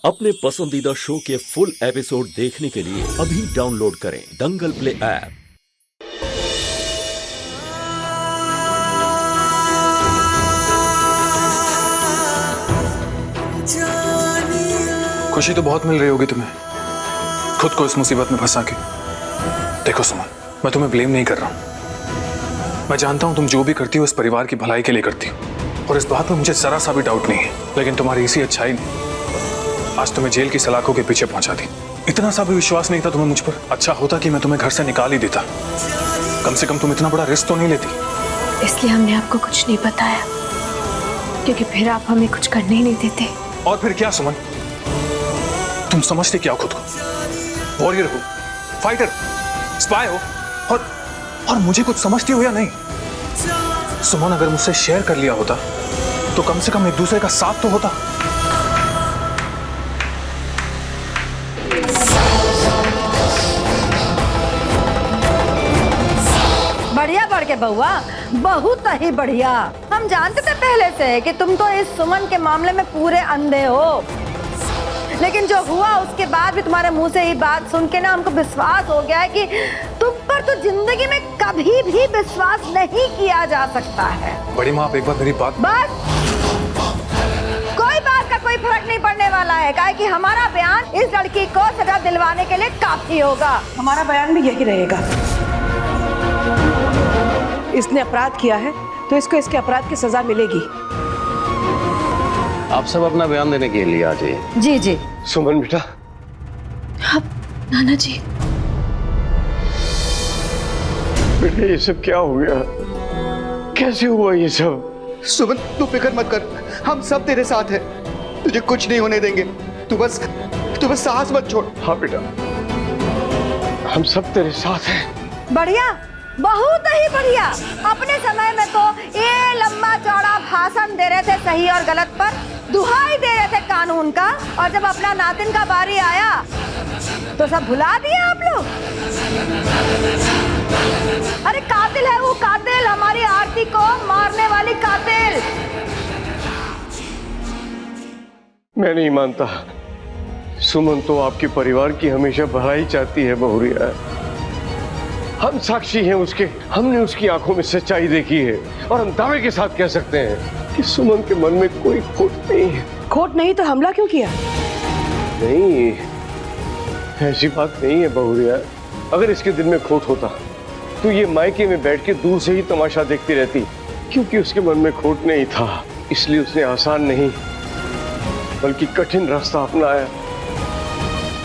अपने पसंदीदा शो के फुल एपिसोड देखने के लिए अभी डाउनलोड करें दंगल प्ले ऐप। खुशी तो बहुत मिल रही होगी तुम्हें, खुद को इस मुसीबत में फंसा के। देखो सुमन, मैं तुम्हें ब्लेम नहीं कर रहा हूं। मैं जानता हूं तुम जो भी करती हो इस परिवार की भलाई के लिए करती हो, और इस बात में मुझे जरा सा भी डाउट नहीं है। लेकिन तुम्हारी इसी अच्छाई ने आज तुम्हें जेल की सलाखों के पीछे पहुंचा दी। इतना सा भी विश्वास नहीं था तुम्हें मुझ पर। अच्छा होता कि मैं तुम्हें घर से निकाल ही देता, कम से कम तुम इतना बड़ा रिस्क तो नहीं लेती। इसलिए हमने आपको कुछ नहीं बताया, क्योंकि फिर आप हमें कुछ करने ही नहीं देते। और फिर क्या सुमन, तुम समझते क्या हो खुद को? वॉरियर हो, फाइटर, स्पाई हो, और मुझे कुछ समझती हो या नहीं? सुमन, अगर मुझसे शेयर कर लिया होता तो कम से कम एक दूसरे का साथ तो होता। बढ़िया बढ़ के बउआ, बहुत ही बढ़िया। हम जानते थे पहले से कि तुम तो इस सुमन के मामले में पूरे अंधे हो, लेकिन जो हुआ उसके बाद भी तुम्हारे मुंह से ये बात सुन के ना हमको विश्वास हो गया है कि तुम पर तो जिंदगी में कभी भी विश्वास नहीं किया जा सकता है। बड़ी माँ, आप एक बार मेरी बात। बस कोई बात का कोई फर्क नहीं पड़ने वाला है, काहे कि हमारा बयान इस लड़की को सजा दिलवाने के लिए काफी होगा। हमारा बयान भी यही रहेगा। इसने अपराध किया है तो इसको इसके अपराध की सजा मिलेगी। आप सब अपना बयान देने के लिए आ जाइए। जी जी। सुमन बेटा। हाँ नाना जी। बेटा, ये सब क्या हो गया? कैसे हुआ ये सब? सुमन, तू फिक्र मत कर, हम सब तेरे साथ हैं, तुझे कुछ नहीं होने देंगे। तू बस साहस मत छोड़। हाँ बेटा, हम सब तेरे साथ हैं। बढ़िया, बहुत ही बढ़िया। अपने समय में तो ये लंबा चौड़ा भाषण दे रहे थे सही और गलत पर, दुहाई दे रहे थे कानून का, और जब अपना नातिन का बारी आया तो सब भुला दिए आप लोग। अरे कातिल है वो, कातिल, हमारी आरती को मारने वाली कातिल। मैं नहीं मानता। सुमन तो आपके परिवार की हमेशा भलाई चाहती है बहुरिया। हम साक्षी हैं उसके, हमने उसकी आंखों में सच्चाई देखी है, और हम दावे के साथ कह सकते हैं कि सुमन के मन में कोई खोट नहीं है। खोट नहीं तो हमला क्यों किया? नहीं, ऐसी बात नहीं है बहुरिया। अगर इसके दिल में खोट होता तो ये मायके में बैठ के दूर से ही तमाशा देखती रहती, क्योंकि उसके मन में खोट नहीं था, इसलिए उसने आसान नहीं बल्कि कठिन रास्ता अपनाया।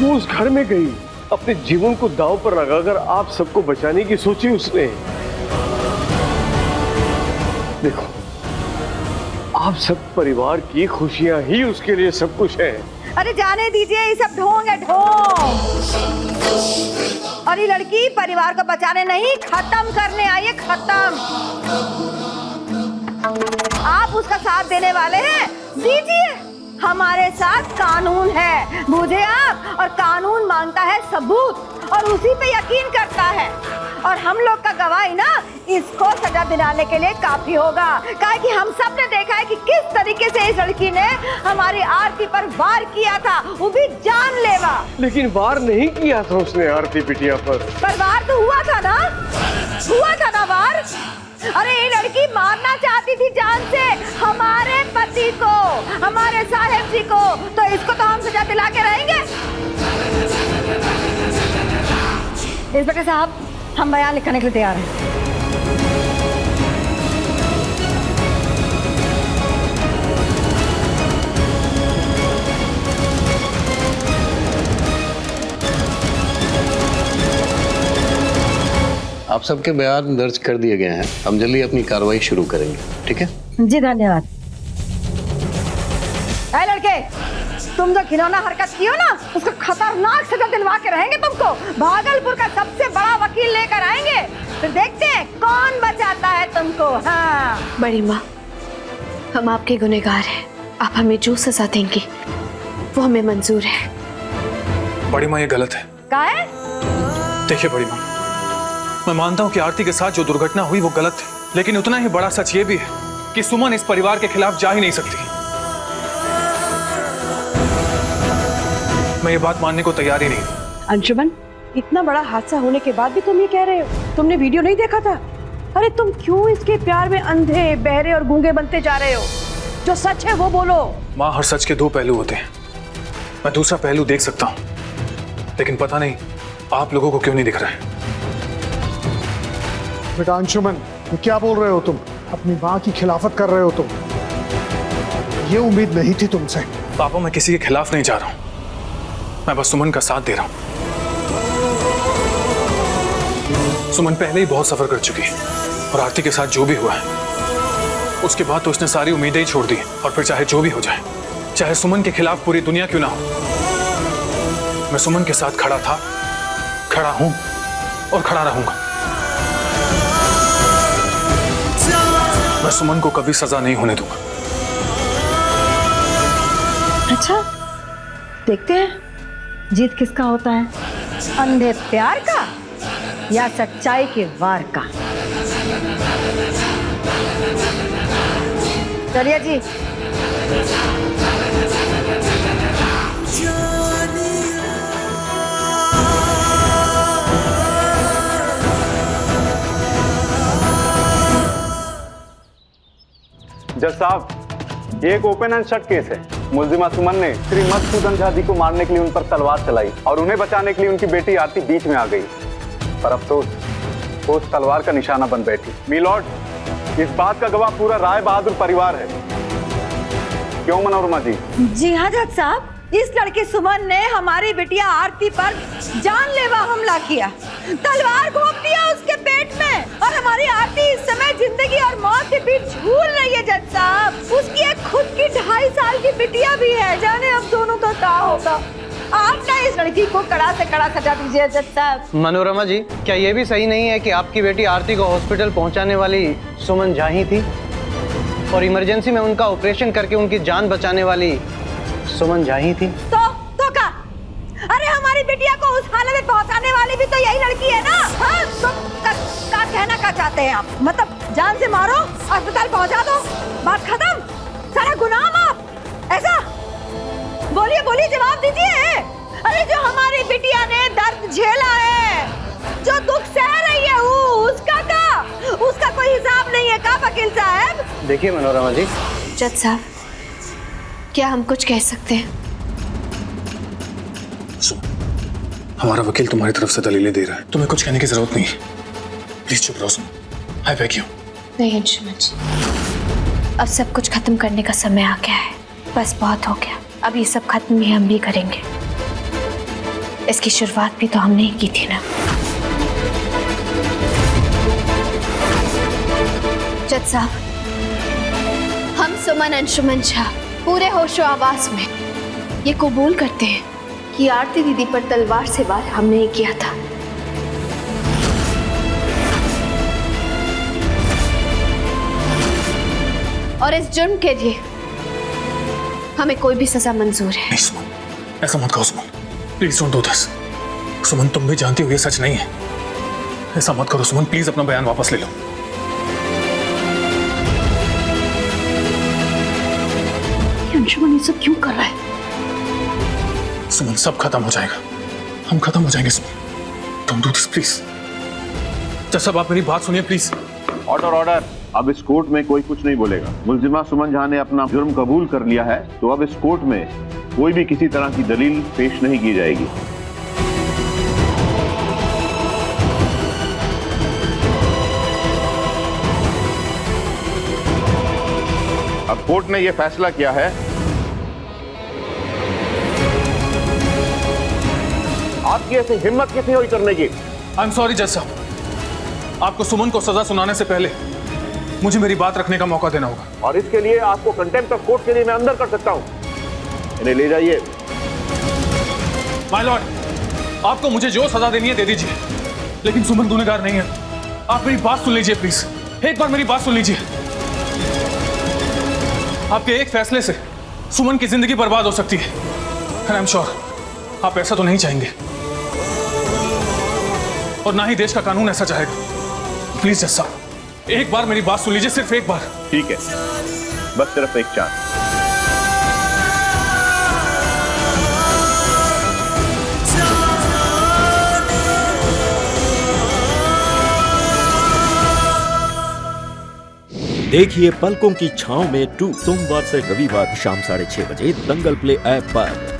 वो उस घर में गई, अपने जीवन को दांव पर लगाकर आप सबको बचाने की सोची उसने। देखो, आप सब परिवार की खुशियां ही उसके लिए सब कुछ है। अरे जाने दीजिए, ये सब ढोंग है, ढोंग। और ये लड़की परिवार को बचाने नहीं, खत्म करने आई है, खत्म। आप उसका साथ देने वाले हैं, दीजिए। हमारे साथ कानून है, बूझे आप, और कानून मांगता है सबूत, और उसी पे यकीन करता है। और हम लोग का गवाही ना इसको सजा दिलाने के लिए काफी होगा, काहे कि हम सब ने देखा है कि किस तरीके से इस लड़की ने हमारी आरती पर वार किया था, वो भी जानलेवा। लेकिन वार नहीं किया था उसने आरती बिटिया पर वार तो हुआ था ना, हुआ था ना वार। अरे ये लड़की मारना चाहती थी जान से हमारे पति को, हमारे साहेब जी को, तो इसको तो हम सजा दिला के रहेंगे। इंस्पेक्टर साहब, हम बयान लिखने के लिए तैयार हैं। आप सबके बयान दर्ज कर दिए गए हैं। हम जल्दी अपनी कार्रवाई शुरू करेंगे, ठीक है? जी धन्यवाद। लड़के, तुम जो घिनौना हरकत की हो ना, उसको खतरनाक सजा दिलवा के रहेंगे तुमको। भागलपुर का सबसे बड़ा वकील लेकर आएंगे, फिर देखते हैं कौन बचाता है तुमको। हाँ बड़ी माँ, हम आपके गुनहगार हैं, आप हमें जो सजा देंगी वो हमें मंजूर है। बड़ी माँ, ये गलत है। क्या है? देखिए बड़ी माँ, मैं मानता हूँ कि आरती के साथ जो दुर्घटना हुई वो गलत है, लेकिन उतना ही बड़ा सच ये भी है कि सुमन इस परिवार के खिलाफ जा ही नहीं सकती। मैं ये बात मानने को तैयार ही नहीं हूं। अंशुमन, इतना बड़ा हादसा होने के बाद भी तुम ये कह रहे हो? तुमने वीडियो नहीं देखा था? अरे तुम क्यों इसके प्यार में अंधे, बहरे और गूंगे बनते जा रहे हो? जो सच है वो बोलो। माँ, हर सच के दो पहलू होते हैं। मैं दूसरा पहलू देख सकता हूँ, लेकिन पता नहीं आप लोगों को क्यों नहीं दिख रहा है। बेटा अंशुमन, ये क्या बोल रहे हो तुम? अपनी माँ की खिलाफत कर रहे हो तुम। ये उम्मीद नहीं थी तुमसे। पापा, मैं किसी के खिलाफ नहीं जा रहा हूँ, मैं बस सुमन का साथ दे रहा हूँ। सुमन पहले ही बहुत सफर कर चुकी है और आरती के साथ जो भी हुआ है उसके बाद तो उसने सारी उम्मीदें ही छोड़ दी। और फिर चाहे जो भी हो जाए, चाहे सुमन के खिलाफ पूरी दुनिया क्यों ना हो, मैं सुमन के साथ खड़ा था, खड़ा हूं और खड़ा रहूंगा। मैं सुमन को कभी सजा नहीं होने दूंगा। अच्छा, देखते हैं जीत किसका होता है, अंधे प्यार का या सच्चाई के वार का। चलिए जी। जज साहब, ये एक ओपन एंड शट केस है। मुलजिमा सुमन ने श्री मधुसूदन झा जी को मारने के लिए उन पर तलवार चलाई और उन्हें बचाने के लिए उनकी बेटी आरती बीच में आ गई, पर अफसोस वो उस तलवार का निशाना बन बैठी। मीलॉर्ड, इस बात का गवाह पूरा राय बहादुर परिवार है। क्यों मनोरमा जी? जी हाँ जज साहब, इस लड़की सुमन ने हमारी बिटिया आरती पर जानलेवा हमला किया, तलवार घोंप दिया उसके पेट में और हमारी आरती इस समय जिंदगी और मौत के बीच झूल रही है जज साहब। उसकी एक खुद की 2.5 साल की बिटिया भी है, जाने अब दोनों का क्या होगा। आप ना इस लड़की को कड़ा से कड़ा सजा दीजिए जज साहब। मनोरमा जी, क्या ये भी सही नहीं है कि आपकी बेटी आरती को हॉस्पिटल पहुंचाने वाली सुमन झा ही थी और इमरजेंसी में उनका ऑपरेशन करके उनकी जान बचाने वाली सुमन झा ही थी? तो का? अरे हमारी बिटिया को उस हालत में पहुंचाने वाली भी तो यही लड़की है ना? हाँ, तो क्या कहना क्या चाहते हैं आप? मतलब जान से मारो, अस्पताल पहुंचा दो, बात खत्म, सारा गुनाह माफ, ऐसा? बोलिए बोलिए, जवाब दीजिए। अरे जो हमारी बिटिया ने दर्द झेला है, जो दुख सह रही है, उसका कोई हिसाब नहीं है का वकील साहब? देखिए मनोरमा जी। जज साहब, क्या हम कुछ कह सकते हैं? हमारा वकील तुम्हारी तरफ से दलीलें दे रहा है, तुम्हें कुछ कहने की जरूरत नहीं है। प्लीज चुप रहो। I beg you. नहीं अंशुमन जी, अब सब कुछ खत्म करने का समय आ गया है, बस बहुत हो गया। अब ये सब खत्म भी हम भी करेंगे। इसकी शुरुआत भी तो हमने ही की थी ना। जज साहब, हम सुमन अंशुमन झा पूरे होशो आवास में ये कबूल करते हैं कि आरती दीदी पर तलवार से वार हमने ही किया था। और इस जुर्म के लिए हमें कोई भी सजा मंजूर है। नहीं सुमन, ऐसा मत कहो सुमन, प्लीज डोंट डू दिस। सुमन, तुम भी जानती हो ये सच नहीं है। ऐसा मत करो सुमन, प्लीज अपना बयान वापस ले लो। अंशुमन ये सब क्यों कर रहा है? सुमन, सब खत्म हो जाएगा, हम खत्म हो जाएंगे Suman. Don't do this please. जज साहब, आप मेरी बात सुनिए प्लीज। Order order. अब इस कोर्ट में कोई कुछ नहीं बोलेगा। मुलजिमा सुमन झा ने अपना जुर्म कबूल कर लिया है, तो अब इस कोर्ट में कोई भी किसी तरह की दलील पेश नहीं की जाएगी। अब कोर्ट ने यह फैसला किया है, आपकी ऐसी हिम्मत कितनी हुई करने की? आई एम सॉरी जज साहब, आपको सुमन को सजा सुनाने से पहले मुझे मेरी बात रखने का मौका देना होगा। और इसके लिए आपको कंटेम्प्ट ऑफ कोर्ट के लिए मैं अंदर कर सकता हूं। इन्हें ले जाइए। माय लॉर्ड, आपको मुझे जो सजा देनी है दे दीजिए, लेकिन सुमन गुनहगार नहीं है। आप मेरी बात सुन लीजिए प्लीज, एक बार मेरी बात सुन लीजिए। आपके एक फैसले से सुमन की जिंदगी बर्बाद हो सकती है। आई एम श्योर आप ऐसा तो नहीं चाहेंगे, और ना ही देश का कानून ऐसा चाहेगा। प्लीज जज साहब, एक बार मेरी बात सुन लीजिए, सिर्फ एक बार। ठीक है, बस सिर्फ एक चांस। देखिए पलकों की छांव में 2 सोमवार से रविवार शाम 6:30 बजे दंगल प्ले ऐप पर।